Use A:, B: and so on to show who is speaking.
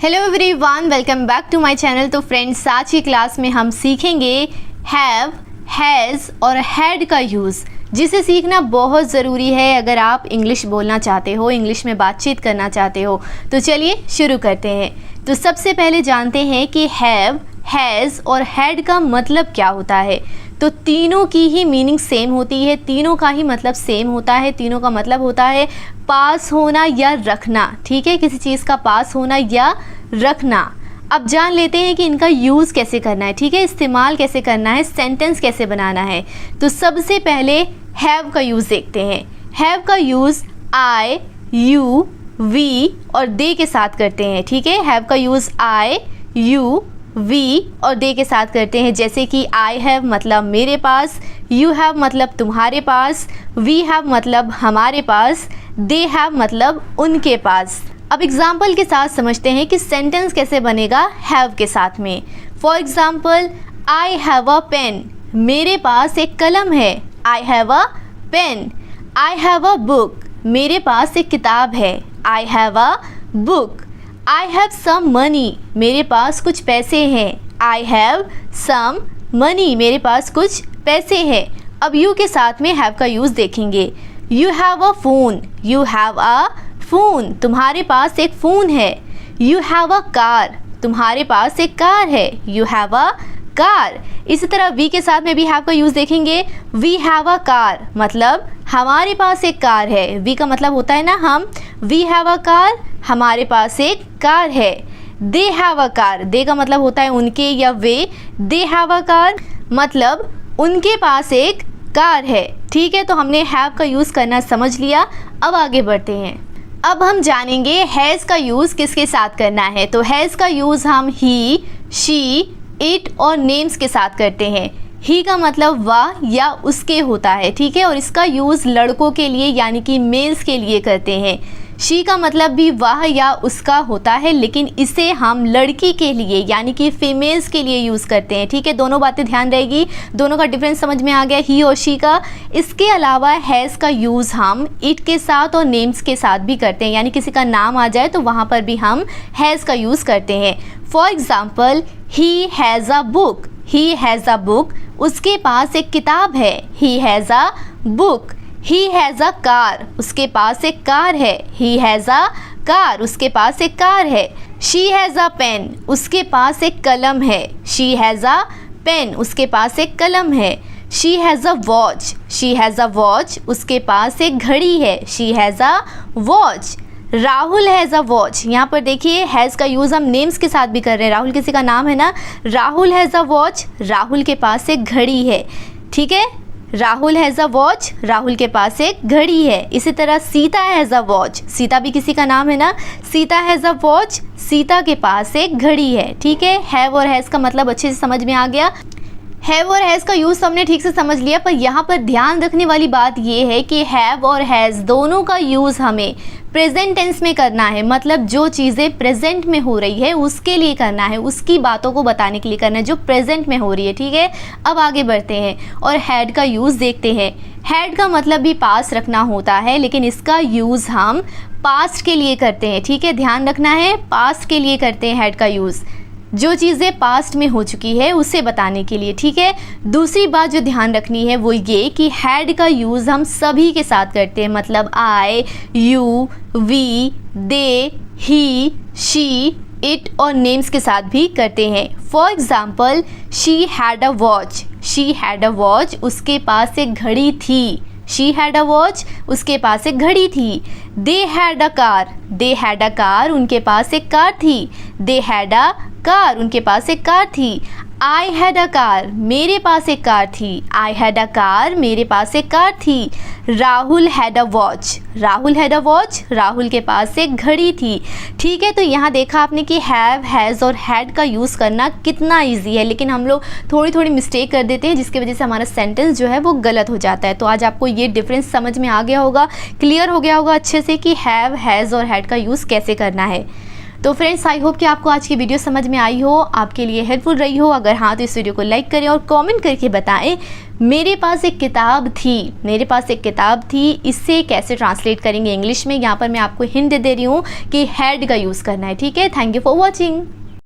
A: Hello everyone, welcome back to my channel. तो friends, आज की क्लास में हम सीखेंगे हैव, हैज़ और हैड का यूज़, जिसे सीखना बहुत ज़रूरी है अगर आप इंग्लिश बोलना चाहते हो, इंग्लिश में बातचीत करना चाहते हो। तो चलिए शुरू करते हैं। तो सबसे पहले जानते हैं कि हैव, हैज़ और हैड का मतलब क्या होता है। तो तीनों की ही मीनिंग सेम होती है, तीनों का ही मतलब सेम होता है। तीनों का मतलब होता है पास होना या रखना, ठीक है, किसी चीज़ का पास होना या रखना। अब जान लेते हैं कि इनका यूज़ कैसे करना है, ठीक है, इस्तेमाल कैसे करना है, सेंटेंस कैसे बनाना है। तो सबसे पहले हैव का यूज़ देखते हैं। हैव का यूज़ आई, यू, वी और दे के साथ करते हैं, ठीक है। हैव का यूज़ आई, यू, वी और दे के साथ करते हैं। जैसे कि आई हैव मतलब मेरे पास, यू हैव मतलब तुम्हारे पास, वी हैव मतलब हमारे पास, दे हैव मतलब उनके पास। अब एग्जाम्पल के साथ समझते हैं कि सेंटेंस कैसे बनेगा हैव के साथ में। For example, I have a pen, मेरे पास एक कलम है। I have a pen. I have a book, मेरे पास एक किताब है। I have a book. I have some money, मेरे पास कुछ पैसे हैं। आई हैव सम मनी, मेरे पास कुछ पैसे हैं। अब यू के साथ में हैव का यूज़ देखेंगे। You have a phone, you have a phone, तुम्हारे पास एक फ़ोन है। यू हैव अ कार, तुम्हारे पास एक कार है। You have a car. इसी तरह वी के साथ में भी हैव का यूज़ देखेंगे। वी हैव अ कार मतलब हमारे पास एक कार है। वी का मतलब होता है ना हम। वी हैव अ कार, हमारे पास एक कार है। दे हैव अ कार, दे का मतलब होता है उनके या वे। दे हैव अ कार मतलब उनके पास एक कार है, ठीक है। तो हमने हैव का यूज़ करना समझ लिया। अब आगे बढ़ते हैं। अब हम जानेंगे हैज़ का यूज़ किसके साथ करना है। तो हैज़ का यूज़ हम ही, शी, इट और नेम्स के साथ करते हैं। ही का मतलब वह या उसके होता है, ठीक है, और इसका यूज़ लड़कों के लिए यानी कि मेल्स के लिए करते हैं। शी का मतलब भी वह या उसका होता है, लेकिन इसे हम लड़की के लिए यानी कि फीमेल्स के लिए यूज़ करते हैं, ठीक है। दोनों बातें ध्यान रहेगी, दोनों का डिफरेंस समझ में आ गया ही और शी का। इसके अलावा हैज़ का यूज़ हम इट के साथ और नेम्स के साथ भी करते हैं, यानी किसी का नाम आ जाए तो वहाँ पर भी हम हैज़ का यूज़ करते हैं। For example, he has a book, he has a book, उसके पास एक किताब है। He has a book. He has a car, उसके पास एक कार है। ही हैज़ अ कार, उसके पास एक कार है। शी हैज़ अ पेन, उसके पास एक कलम है। शी हैज़ अ पेन, उसके पास एक कलम है। She has a watch, she has a watch, उसके पास एक घड़ी है। She has a watch. Rahul has a watch, यहाँ पर देखिए हैज़ का यूज़ हम नेम्स के साथ भी कर रहे हैं। राहुल किसी का नाम है ना। Rahul has a watch, Rahul के पास एक घड़ी है, ठीक है। Rahul has a watch, Rahul के पास एक घड़ी है। इसी तरह Sita has a watch, Sita भी किसी का नाम है ना। Sita has a watch, Sita के पास एक घड़ी है, ठीक है। हैव और हैज़ का मतलब अच्छे से समझ में आ गया। हैव और हैज़ का यूज़ हमने ठीक से समझ लिया, पर यहाँ पर ध्यान रखने वाली बात ये है कि हैव और हैज़ दोनों का यूज़ हमें प्रेजेंट टेंस में करना है। मतलब जो चीज़ें प्रेजेंट में हो रही है उसके लिए करना है, उसकी बातों को बताने के लिए करना है जो प्रेजेंट में हो रही है, ठीक है। अब आगे बढ़ते हैं और हैड का यूज़ देखते हैं। हैड का मतलब भी पास रखना होता है, लेकिन इसका यूज़ हम पास्ट के लिए करते हैं, ठीक है। ध्यान रखना है, पास्ट के लिए करते हैं हैड का यूज़, जो चीज़ें पास्ट में हो चुकी है उसे बताने के लिए, ठीक है। दूसरी बात जो ध्यान रखनी है वो ये कि हैड का यूज़ हम सभी के साथ करते हैं। मतलब I, you, we, they, he, she, it और नेम्स के साथ भी करते हैं। For example, she had a watch, she had a watch, उसके पास एक घड़ी थी। शी हैड अ वॉच, उसके पास एक घड़ी थी। They had a car, they had a car, उनके पास एक कार थी। दे हैड अ कार, उनके पास एक कार थी। आई हैड अ कार, मेरे पास एक कार थी। आई हैड अ कार, मेरे पास एक कार थी। Rahul had a watch, Rahul had a watch, Rahul के पास एक घड़ी थी, ठीक है। तो यहाँ देखा आपने कि हैव, हैज़ और हैड का यूज़ करना कितना ईजी है, लेकिन हम लोग थोड़ी थोड़ी मिस्टेक कर देते हैं जिसकी वजह से हमारा सेंटेंस जो है वो गलत हो जाता है। तो आज आपको ये डिफरेंस समझ में आ गया होगा, क्लियर हो गया होगा अच्छे से कि हैव, हैज़ और हैड का यूज़ कैसे करना है। तो फ्रेंड्स आई होप कि आपको आज की वीडियो समझ में आई हो, आपके लिए हेल्पफुल रही हो। अगर हाँ तो इस वीडियो को लाइक करें और कमेंट करके बताएं मेरे पास एक किताब थी इससे कैसे ट्रांसलेट करेंगे इंग्लिश में। यहाँ पर मैं आपको हिंट दे रही हूँ कि हैड का यूज़ करना है। ठीक है, थैंक यू फॉर वॉचिंग।